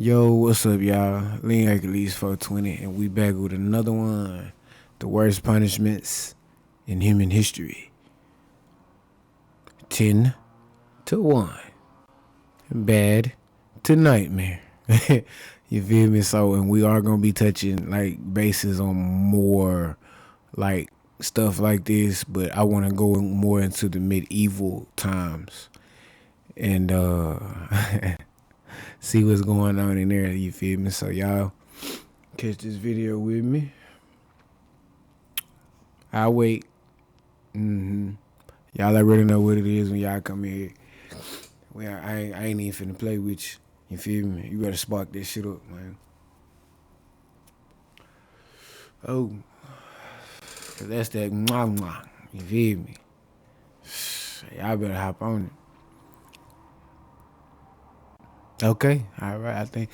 Yo, what's up, y'all? Lean Hercules 420, and we back with another one. The worst punishments in human history. 10 to 1. Bad to nightmare. You feel me? So, and we are going to be touching, bases on more, stuff like this, but I want to go more into the medieval times. And, see what's going on in there, you feel me? So y'all catch this video with me. I'll wait. Y'all already know what it is when y'all come in here. Well, I ain't even finna play with you. You feel me? You better spark this shit up, man. Oh, 'cause that's that mwah. You feel me? Y'all better hop on it. Okay, all right. I think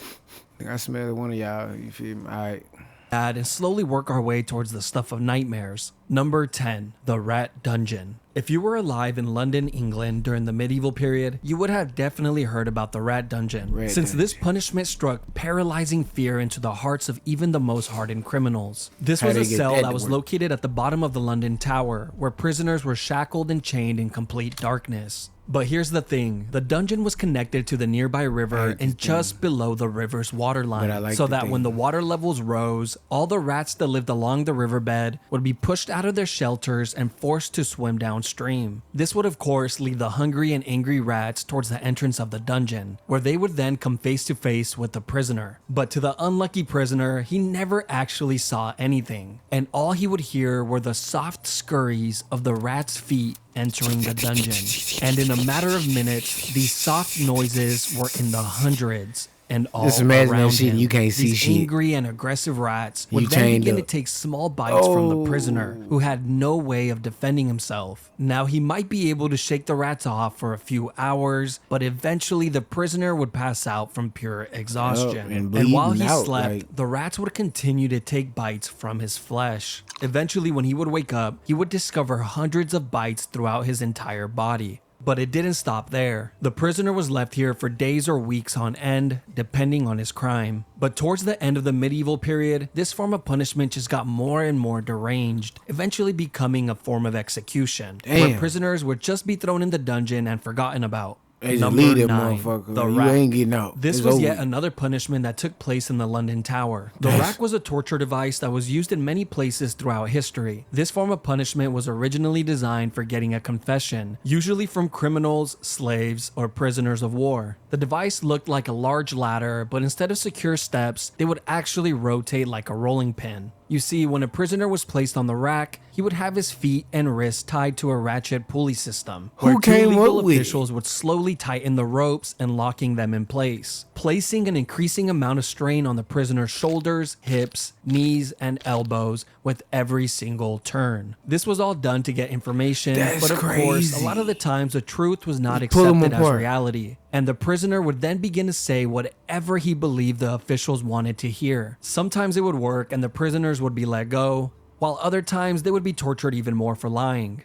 I smelled one of y'all. You feel me? All right. And slowly work our way towards the stuff of nightmares. Number 10, the Rat Dungeon. If you were alive in London, England during the medieval period, you would have definitely heard about the Rat Dungeon, since this punishment struck paralyzing fear into the hearts of even the most hardened criminals. This was a cell that was located at the bottom of the London Tower, where prisoners were shackled and chained in complete darkness. But here's the thing, the dungeon was connected to the nearby river and just below the river's waterline, so that when the water levels rose, all the rats that lived along the riverbed would be pushed out of their shelters and forced to swim downstream. This would of course lead the hungry and angry rats towards the entrance of the dungeon, where they would then come face to face with the prisoner. But to the unlucky prisoner, he never actually saw anything, and all he would hear were the soft scurries of the rats' feet entering the dungeon. And in a matter of minutes, these soft noises were in the hundreds and all around him. You can't see These shit. angry and aggressive rats would then begin to take small bites from the prisoner, who had no way of defending himself. Now, he might be able to shake the rats off for a few hours, but eventually the prisoner would pass out from pure exhaustion. And while he slept, the rats would continue to take bites from his flesh. Eventually, when he would wake up, he would discover hundreds of bites throughout his entire body. But it didn't stop there. The prisoner was left here for days or weeks on end, depending on his crime. But towards the end of the medieval period, this form of punishment just got more and more deranged, eventually becoming a form of execution, where prisoners would just be thrown in the dungeon and forgotten about. Number 9, the rack. Ain't getting out. This was yet another punishment that took place in the London Tower. The rack was a torture device that was used in many places throughout history. This form of punishment was originally designed for getting a confession, usually from criminals, slaves, or prisoners of war. The device looked like a large ladder, but instead of secure steps, they would actually rotate like a rolling pin. You see, when a prisoner was placed on the rack, he would have his feet and wrists tied to a ratchet pulley system, where two legal officials would slowly tighten the ropes and locking them in place, placing an increasing amount of strain on the prisoner's shoulders, hips, knees, and elbows with every single turn. This was all done to get information, but of course, a lot of the times the truth was not accepted as reality, and the prisoner would then begin to say whatever he believed the officials wanted to hear. Sometimes it would work and the prisoners would be let go, while other times they would be tortured even more for lying.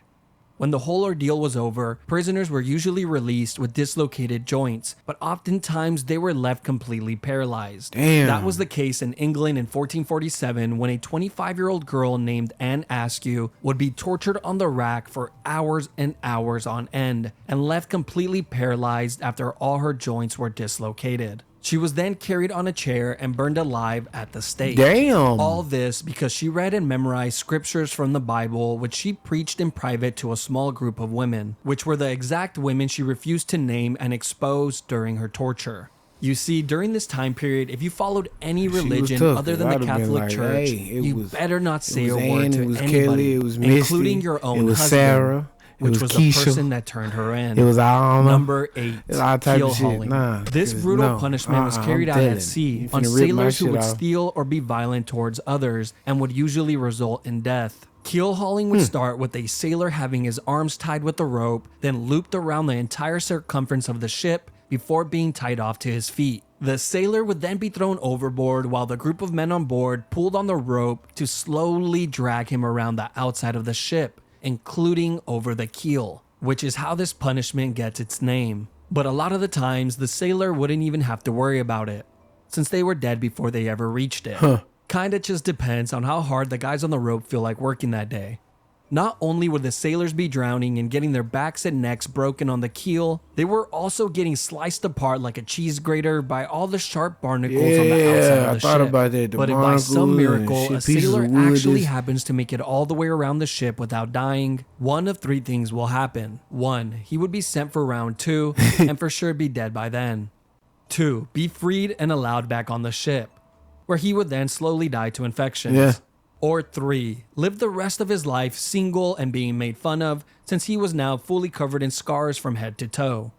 When the whole ordeal was over, prisoners were usually released with dislocated joints, but oftentimes they were left completely paralyzed. That was the case in England in 1447 when a 25-year-old girl named Anne Askew would be tortured on the rack for hours and hours on end and left completely paralyzed after all her joints were dislocated. She was then carried on a chair and burned alive at the stake. All this because she read and memorized scriptures from the Bible, which she preached in private to a small group of women, which were the exact women she refused to name and expose during her torture. You see, during this time period, if you followed any religion other than the Catholic Church, you better not say a word to anybody, including your own husband. Sarah. Which was the person that turned her in. It was Number 8, keel hauling. This brutal punishment was carried out at sea on sailors who would steal or be violent towards others and would usually result in death. Keel hauling would start with a sailor having his arms tied with a rope, then looped around the entire circumference of the ship before being tied off to his feet. The sailor would then be thrown overboard while the group of men on board pulled on the rope to slowly drag him around the outside of the ship, including over the keel, which is how this punishment gets its name. But a lot of the times, the sailor wouldn't even have to worry about it. since they were dead before they ever reached it. Kinda just depends on how hard the guys on the rope feel like working that day. Not only would the sailors be drowning and getting their backs and necks broken on the keel, they were also getting sliced apart like a cheese grater by all the sharp barnacles on the outside of the I thought ship. about that. But if by some miracle a sailor actually is... happens to make it all the way around the ship without dying, one of three things will happen. 1. He would be sent for round 2 and for sure be dead by then. 2. Be freed and allowed back on the ship, where he would then slowly die to infections. Yeah. Or 3. Live the rest of his life single and being made fun of, since he was now fully covered in scars from head to toe.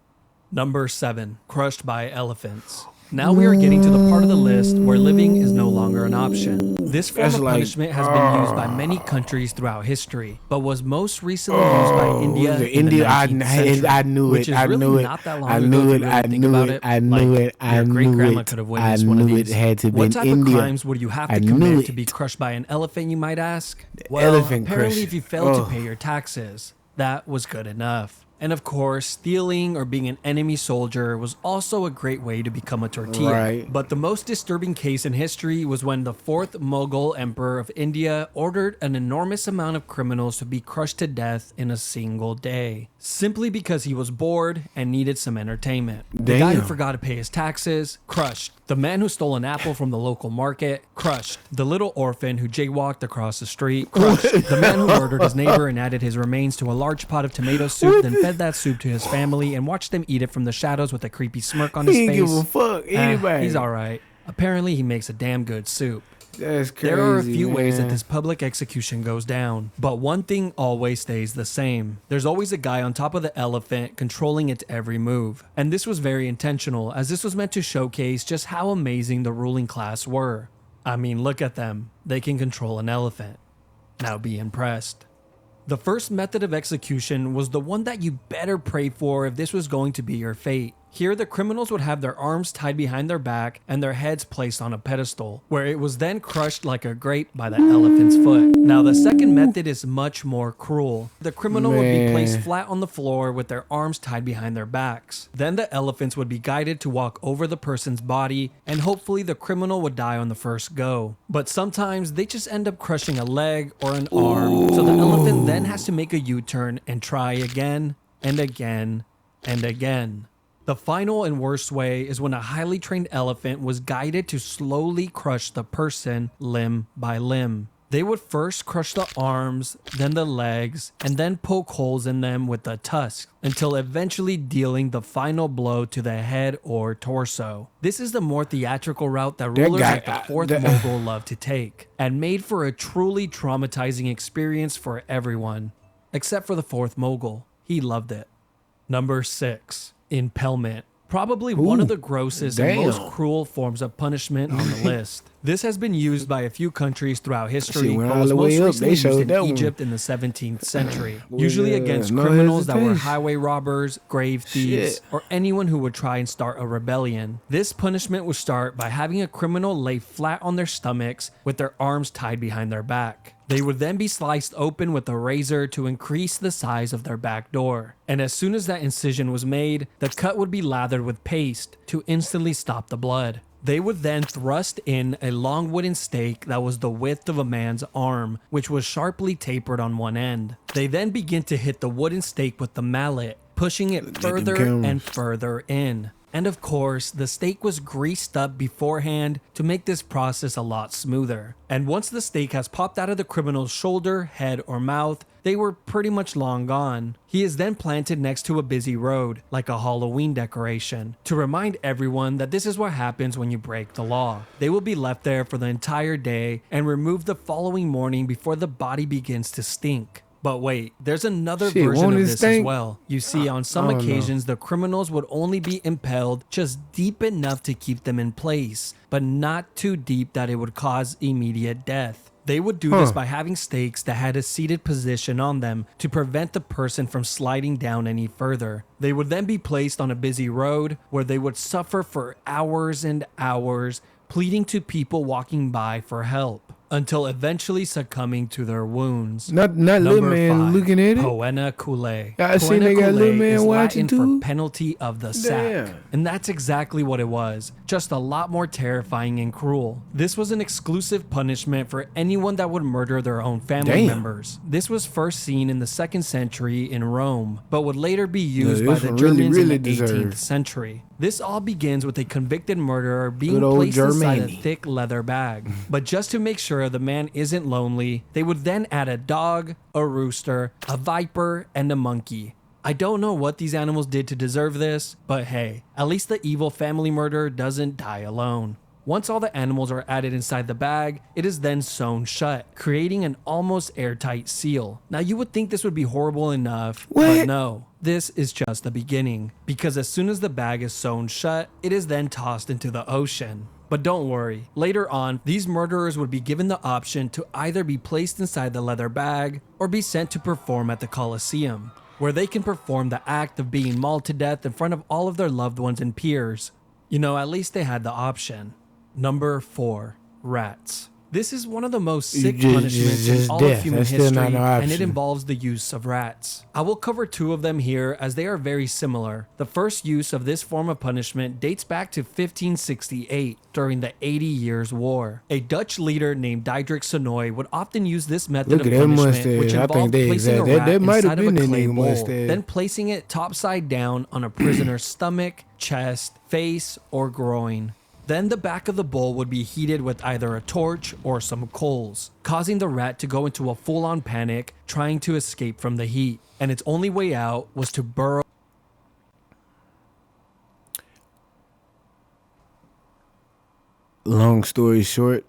Number 7. Crushed by elephants. Now we are getting to the part of the list where living is no longer an option. This form of punishment has been used by many countries throughout history, but was most recently used by India in the 19th century, I knew which it. is I really knew it. not that long I ago knew if it. you I really think knew about it. it. I knew Like, it. I your knew great-grandma it. could have I witnessed one of knew it these. had to be What type India. of crimes would you have to I knew commit it. to be crushed by an elephant, you might ask? Well, Elephant apparently crush. if you failed to pay your taxes, that was good enough. And of course, stealing or being an enemy soldier was also a great way to become a tortilla. Right. But the most disturbing case in history was when the 4th Mughal emperor of India ordered an enormous amount of criminals to be crushed to death in a single day, simply because he was bored and needed some entertainment. The guy who Damn. forgot to pay his taxes, crushed. The man who stole an apple from the local market, crushed. The little orphan who jaywalked across the street, crushed. The man who murdered his neighbor and added his remains to a large pot of tomato soup, then fed that soup to his family and watched them eat it from the shadows with a creepy smirk on his He face. didn't give a fuck. Anybody. He's alright. Apparently he makes a damn good soup. That's crazy. There are a few ways that man. this public execution goes down, but one thing always stays the same. There's always a guy on top of the elephant controlling its every move. And this was very intentional, as this was meant to showcase just how amazing the ruling class were. I mean, look at them. They can control an elephant. Now be impressed. The first method of execution was the one that you better pray for if this was going to be your fate. Here, the criminals would have their arms tied behind their back and their heads placed on a pedestal, where it was then crushed like a grape by the elephant's foot. Now, the second method is much more cruel. The criminal would be placed flat on the floor with their arms tied behind their backs. Then the elephants would be guided to walk over the person's body, and hopefully the criminal would die on the first go. But sometimes they just end up crushing a leg or an arm, so the elephant then has to make a U-turn and try again and again and again. The final and worst way is when a highly trained elephant was guided to slowly crush the person limb by limb. They would first crush the arms, then the legs, and then poke holes in them with the tusks, until eventually dealing the final blow to the head or torso. This is the more theatrical route that rulers like the 4th Mughal love to take, and made for a truly traumatizing experience for everyone. Except for the 4th Mughal. He loved it. Number 6. Impalement. Probably one of the grossest and most cruel forms of punishment on the list. This has been used by a few countries throughout history, but was most recently used in Egypt in the 17th century. Usually against criminals that were highway robbers, grave thieves, or anyone who would try and start a rebellion. This punishment would start by having a criminal lay flat on their stomachs with their arms tied behind their back. They would then be sliced open with a razor to increase the size of their back door. And as soon as that incision was made, the cut would be lathered with paste to instantly stop the blood. They would then thrust in a long wooden stake that was the width of a man's arm, which was sharply tapered on one end. They then begin to hit the wooden stake with the mallet, pushing it further and further in. And of course, the stake was greased up beforehand to make this process a lot smoother. And once the stake has popped out of the criminal's shoulder, head, or mouth, they were pretty much long gone. He is then planted next to a busy road, like a Halloween decoration, to remind everyone that this is what happens when you break the law. They will be left there for the entire day and removed the following morning before the body begins to stink. But wait, there's another version of this as well. You see, on some occasions, the criminals would only be impaled just deep enough to keep them in place, but not too deep that it would cause immediate death. They would do this by having stakes that had a seated position on them to prevent the person from sliding down any further. They would then be placed on a busy road where they would suffer for hours and hours, pleading to people walking by for help. until eventually succumbing to their wounds. Not little Number man 5, looking at it. Poena culae. I seen they got little man is watching Latin too. for penalty of the sack. Damn. And that's exactly what it was, just a lot more terrifying and cruel. This was an exclusive punishment for anyone that would murder their own family members. This was first seen in the 2nd century in Rome, but would later be used by the Germans in the 18th century. This all begins with a convicted murderer being placed inside a thick leather bag. But just to make sure the man isn't lonely, they would then add a dog, a rooster, a viper, and a monkey. I don't know what these animals did to deserve this, but hey, at least the evil family murderer doesn't die alone. Once all the animals are added inside the bag, it is then sewn shut, creating an almost airtight seal. Now you would think this would be horrible enough, but no. This is just the beginning, because as soon as the bag is sewn shut, it is then tossed into the ocean. But don't worry, later on, these murderers would be given the option to either be placed inside the leather bag or be sent to perform at the Colosseum, where they can perform the act of being mauled to death in front of all of their loved ones and peers. You know, at least they had the option. Number 4, rats. This is one of the most sick punishments in all of human history, and it involves the use of rats. I will cover 2 of them here as they are very similar. The first use of this form of punishment dates back to 1568 during the 80 Years' War. A Dutch leader named Diederik Sonoy would often use this method of punishment, which involved placing a rat inside of a clay bowl, then placing it topside down on a prisoner's stomach, chest, face, or groin. Then the back of the bowl would be heated with either a torch or some coals, causing the rat to go into a full-on panic, trying to escape from the heat. And its only way out was to burrow. Long story short,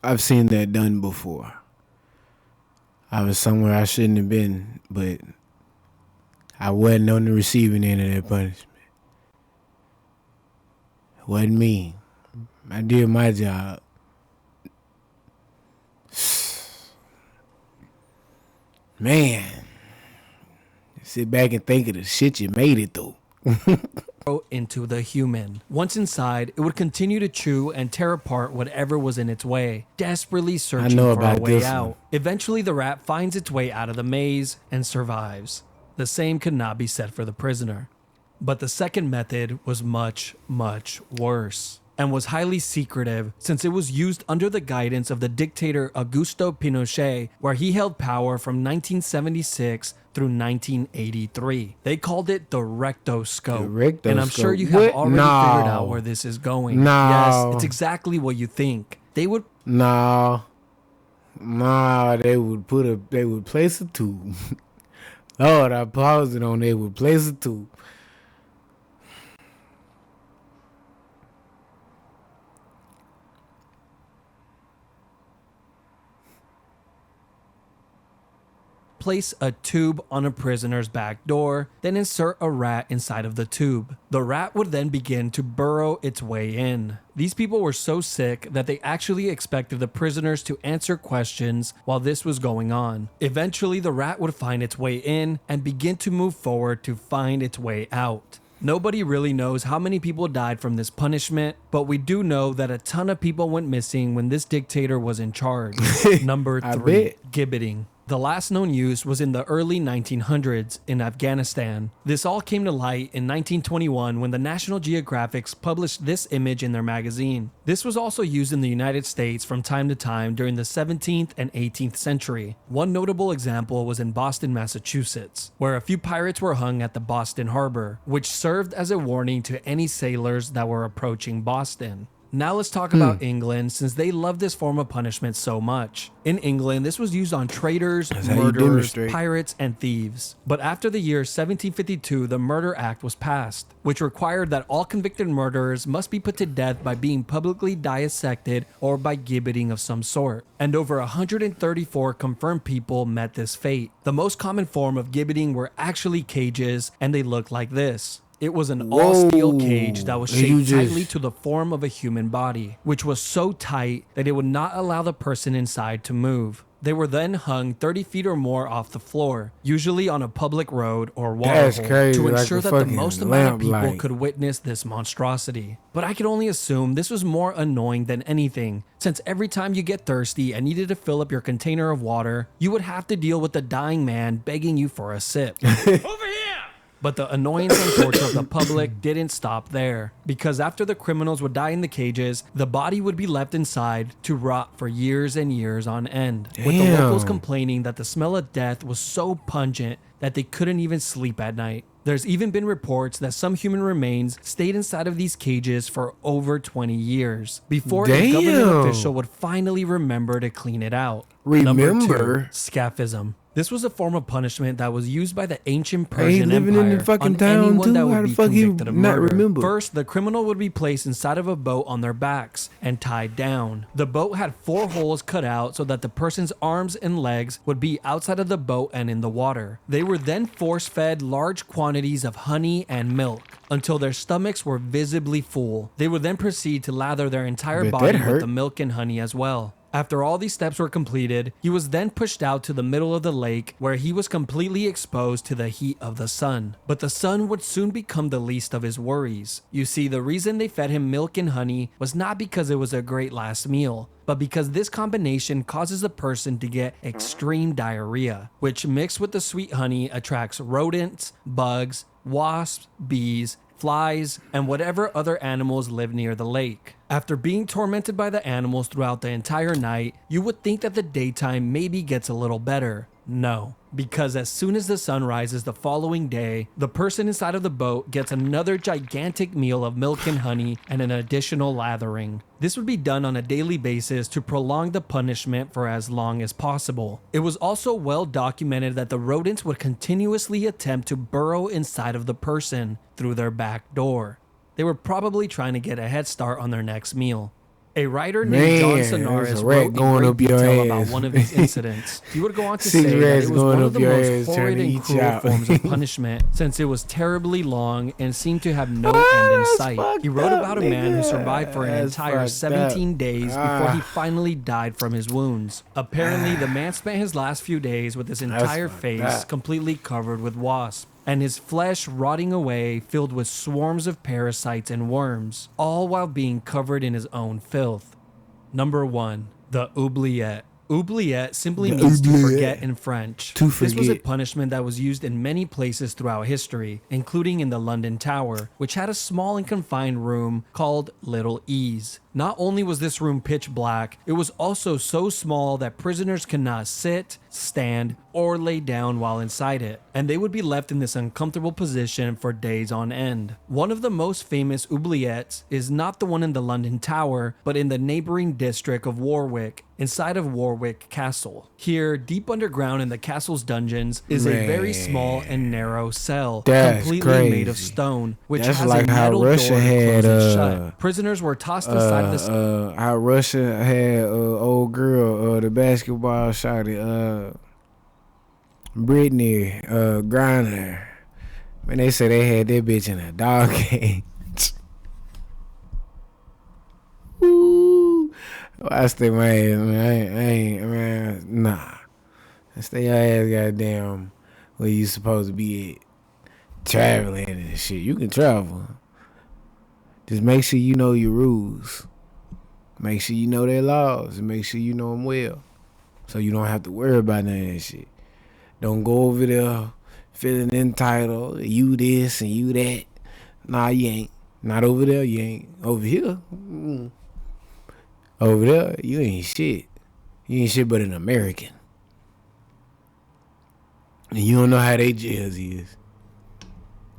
I've seen that done before. I was somewhere I shouldn't have been, but I wasn't on the receiving end of that punishment. Wasn't me. I did my job. Man, sit back and think of the shit you made it through. Into the human. Once inside, it would continue to chew and tear apart whatever was in its way, desperately searching for a way out. Eventually, the rat finds its way out of the maze and survives. The same could not be said for the prisoner. But the second method was much, much worse, and was highly secretive since it was used under the guidance of the dictator Augusto Pinochet, where he held power from 1976 through 1983. They called it the rectoscope. And I'm sure you have already figured out where this is going. Yes, it's exactly what you think. They would... they would place a tube. Lord, I paused it on they would place a tube. Place a tube on a prisoner's back door, then insert a rat inside of the tube. The rat would then begin to burrow its way in. These people were so sick that they actually expected the prisoners to answer questions while this was going on. Eventually, the rat would find its way in and begin to move forward to find its way out. Nobody really knows how many people died from this punishment, but we do know that a ton of people went missing when this dictator was in charge. Number 3, gibbeting. The last known use was in the early 1900s in Afghanistan. This all came to light in 1921 when the National Geographic published this image in their magazine. This was also used in the United States from time to time during the 17th and 18th century. One notable example was in Boston, Massachusetts, where a few pirates were hung at the Boston Harbor, which served as a warning to any sailors that were approaching Boston. Now let's talk about England, since they love this form of punishment so much. In England, this was used on traitors, murderers, pirates, and thieves. But after the year 1752, the Murder Act was passed, which required that all convicted murderers must be put to death by being publicly dissected or by gibbeting of some sort. And over 134 confirmed people met this fate. The most common form of gibbeting were actually cages, and they looked like this. It was an all-steel cage that was shaped tightly to the form of a human body, which was so tight that it would not allow the person inside to move. They were then hung 30 feet or more off the floor, usually on a public road or water That's hole, crazy, to like ensure a that the fucking most amount of people lamplight. could witness this monstrosity. But I can only assume this was more annoying than anything, since every time you get thirsty and needed to fill up your container of water, you would have to deal with the dying man begging you for a sip. Over here! But the annoyance and torture of the public didn't stop there, because after the criminals would die in the cages, the body would be left inside to rot for years and years on end, with the locals Damn. complaining that the smell of death was so pungent that they couldn't even sleep at night. There's even been reports that some human remains stayed inside of these cages for over 20 years before a government Damn. official would finally remember to clean it out. Remember? Number 2, scaphism. This was a form of punishment that was used by the ancient Hey, Persian living in Empire the fucking on town anyone too. that How would the be fuck you convicted of not murder. remember? First, the criminal would be placed inside of a boat on their backs and tied down. The boat had 4 holes cut out so that the person's arms and legs would be outside of the boat and in the water. They were then force-fed large quantities of honey and milk until their stomachs were visibly full. They would then proceed to lather their entire Bet body that with hurt. the milk and honey as well. After all these steps were completed, he was then pushed out to the middle of the lake where he was completely exposed to the heat of the sun. But the sun would soon become the least of his worries. You see, the reason they fed him milk and honey was not because it was a great last meal, but because this combination causes the person to get extreme diarrhea, which mixed with the sweet honey attracts rodents, bugs, wasps, bees, flies, and whatever other animals live near the lake. After being tormented by the animals throughout the entire night, you would think that the daytime maybe gets a little better. No, because as soon as the sun rises the following day, the person inside of the boat gets another gigantic meal of milk and honey and an additional lathering. This would be done on a daily basis to prolong the punishment for as long as possible. It was also well documented that the rodents would continuously attempt to burrow inside of the person through their back door. They were probably trying to get a head start on their next meal. A writer named John Man, Sonaris there's a wrote rat in going great up your detail ass. about one of these incidents. He would go on to 6 say that rats it was going one up of the your most ass, trying horrid to and eat you cruel out. forms of punishment, since it was terribly long and seemed to have no end in That's sight. fucked He wrote up, about a man who nigga. survived for an That's entire fucked 17 up. days before he Ah. finally died from his wounds. Apparently, the man spent his last few days with his entire fucked face up. completely covered with wasps, and his flesh rotting away filled with swarms of parasites and worms, all while being covered in his own filth. Number 1, the oubliette. Oubliette simply The means to oubliette. forget in French. To This was a forget. punishment that was used in many places throughout history, including in the London Tower, which had a small and confined room called Little Ease. Not only was this room pitch black, it was also so small that prisoners could not sit, stand, or lay down while inside it, and they would be left in this uncomfortable position for days on end. One of the most famous oubliettes is not the one in the London Tower, but in the neighboring district of Warwick, inside of Warwick Castle. Here, deep underground in the castle's dungeons, is a very Man. small and narrow cell, That's completely made of crazy. stone, which That's has like a how metal Russia door to had, close it shut. Prisoners were tossed inside the how Russia had old girl, the basketball shawty, Brittany Griner. Man, they said they had that bitch in a dog cage. Ooh. I stay my ass, man. I ain't, man. Nah. I stay your ass, goddamn, where you supposed to be at. Traveling and shit. You can travel. Just make sure you know your rules. Make sure you know their laws, and make sure you know them well, so you don't have to worry about none of that shit. Don't go over there feeling entitled. You this and you that. Nah, you ain't. Not over there. You ain't. Over here. Over there, you ain't shit. You ain't shit but an American. And you don't know how they jails is.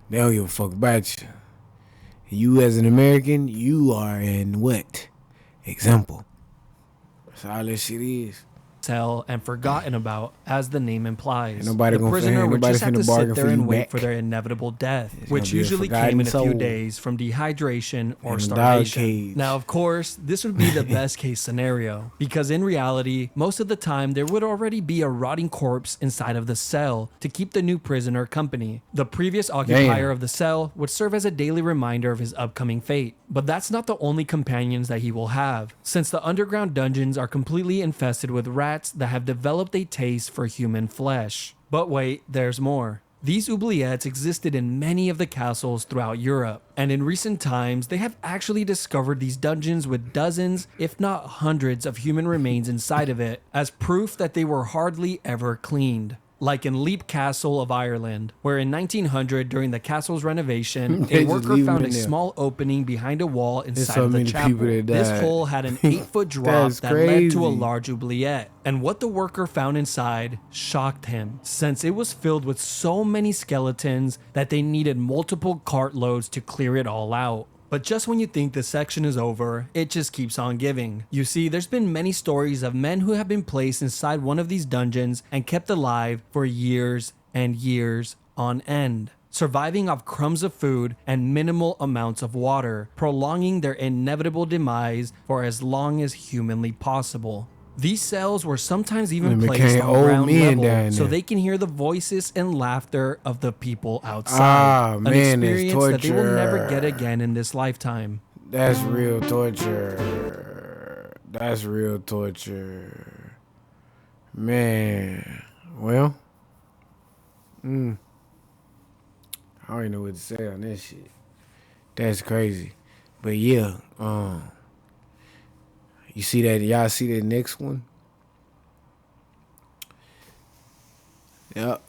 They don't give a fuck about you. You as an American, you are an what? Example. That's all that shit is. cell and forgotten about, as the name implies. Ain't nobody The gonna prisoner ain't would nobody just have finna to bargain sit for there and you wait back. for their inevitable death, It's which gonna be a usually forgotten came in a few soul. days from dehydration or In a dog starvation. cage. Now, of course, this would be the best case scenario, because in reality, most of the time there would already be a rotting corpse inside of the cell to keep the new prisoner company. The previous occupier of the cell would serve as a daily reminder of his upcoming fate. But that's not the only companions that he will have, since the underground dungeons are completely infested with rats, rats that have developed a taste for human flesh. But wait, there's more. These oubliettes existed in many of the castles throughout Europe, and in recent times they have actually discovered these dungeons with dozens, if not hundreds, of human remains inside of it, as proof that they were hardly ever cleaned. Like in Leap Castle of Ireland, where in 1900, during the castle's renovation, They a just worker leave 'em found in a there. small opening behind a wall inside so of the many chapel. people that This died. hole had an 8-foot drop That's that led to a crazy. large oubliette, and what the worker found inside shocked him, since it was filled with so many skeletons that they needed multiple cartloads to clear it all out. But just when you think this section is over, it just keeps on giving. You see, there's been many stories of men who have been placed inside one of these dungeons and kept alive for years and years on end, surviving off crumbs of food and minimal amounts of water, prolonging their inevitable demise for as long as humanly possible. These cells were sometimes even They placed became on old ground men level down so there. they can hear the voices and laughter of the people outside. An Man, that's experience that they will never torture. get again in this lifetime. That's real torture. That's real torture. Man. Well. I don't even know what to say on this shit. That's crazy. But yeah, you see that? Y'all see that next one? Yep.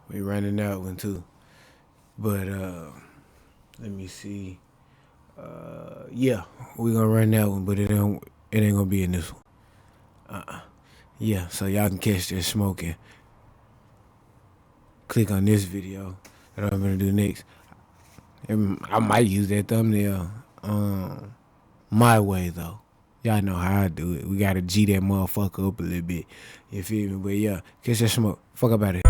We running that one too. But let me see. Yeah, we gonna run that one, but it ain't gonna be in this one. Yeah, so y'all can catch that smoking. Click on this video that I'm gonna do next. I might use that thumbnail my way though. Y'all know how I do it. We gotta G that motherfucker up a little bit. You feel me? But yeah, catch that smoke. Fuck about it.